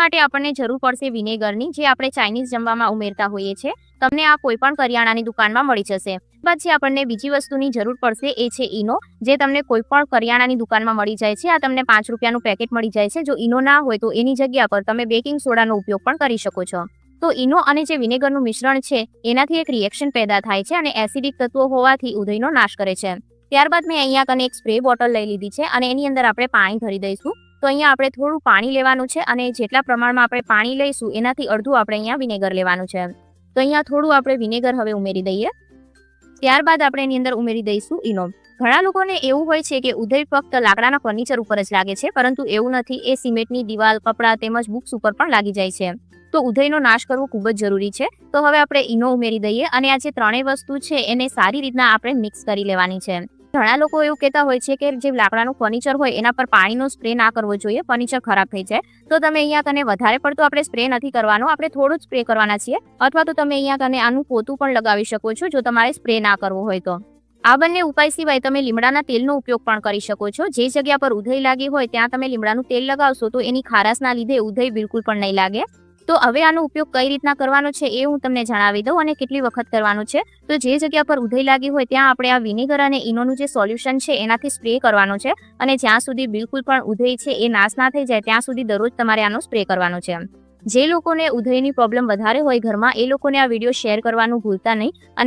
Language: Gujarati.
માટે આપણને જરૂર પડશે વિનેગરની, જે આપણે ચાઇનીઝ જમવામાં ઉમેરતા હોઈએ છીએ. તમને આ કોઈ પણ કરિયાણાની દુકાનમાં મળી જશે. બાદ જે આપણને બીજી વસ્તુની જરૂર પડશે એ છે ઈનો, જે તમને કોઈ પણ કરિયાણાની દુકાનમાં મળી જાય છે. આ તમને 5 રૂપિયાનું પેકેટ મળી જાય છે. જો ઈનો ના હોય તો એની જગ્યા પર તમે બેકિંગ સોડાનો ઉપયોગ પણ કરી શકો છો. તો ઈનો અને જે વિનેગરનું મિશ્રણ છે એનાથી એક રિએક્શન પેદા થાય છે અને એસિડિક તત્વો હોવાથી ઉધઈનો નાશ કરે છે. ત્યારબાદ મેં અહીંયા કને એક સ્પ્રે બોટલ લઈ લીધી છે અને એની અંદર આપણે પાણી ભરી દઈશું. તો અહીંયા આપણે થોડું પાણી લેવાનું છે અને જેટલા પ્રમાણમાં આપણે પાણી લઈશું એનાથી અડધું આપણે અહીંયા વિનેગર લેવાનું છે. તો અહીંયા થોડું આપણે વિનેગર હવે ઉમેરી દઈએ. ત્યારબાદ આપણે એની અંદર ઉમેરી દઈશું ઈનો. ઘણા લોકોને એવું હોય છે કે ઉધઈ ફક્ત લાકડાના ફર્નિચર ઉપર જ લાગે છે, પરંતુ એવું નથી. એ સિમેન્ટની દિવાલ, કપડાં તેમજ બુક્સ ઉપર પણ લાગી જાય છે. તો ઉધઈનો નાશ કરવો ખૂબ જ જરૂરી છે. તો હવે આપણે ઈનો ઉમેરી દઈએ અને આ જે ત્રણેય વસ્તુ છે એને સારી રીતના આપણે મિક્સ કરી લેવાની છે. ઘણા લોકો એવું કહેતા હોય છે કે જે લાકડાનું ફર્નિચર હોય એના પર પાણીનો સ્પ્રે ના કરવો જોઈએ, ફર્નિચર ખરાબ થઈ જાય. તો તમે અહીંયા કને વધારે પડતો આપણે સ્પ્રે નથી કરવાનો, આપણે થોડું જ સ્પ્રે કરવાના છીએ. અથવા તો તમે અહીંયા કને આનું પોતું પણ લગાવી શકો છો જો તમારે સ્પ્રે ના કરવો હોય તો. આ બંને ઉપાય સિવાય તમે લીમડાના તેલનો ઉપયોગ પણ કરી શકો છો. જે જગ્યા પર ઉધઈ લાગી હોય ત્યાં તમે લીમડાનું તેલ લગાવશો તો એની ખારાશના લીધે ઉધઈ બિલકુલ પણ નહીં લાગે. તો હવે આનો ઉપયોગ કઈ રીતના કરવાનો છે એ હું તમને જણાવી દઉં અને કેટલી વખત કરવાનો છે. તો જે જગ્યા પર ઉધઈ લાગી હોય ત્યાં આપણે આ વિનેગર અને ઈનોનું જે સોલ્યુશન છે એનાથી સ્પ્રે કરવાનો છે અને જ્યાં સુધી બિલકુલ પણ ઉધઈ છે એ નાશ ના થઈ જાય ત્યાં સુધી દરરોજ તમારે આનો સ્પ્રે કરવાનો છે. જે લોકોને ઉધઈની પ્રોબ્લેમ વધારે હોય ઘરમાં એ લોકોને આ વિડીયો શેર કરવાનું ભૂલતા નહીં. અને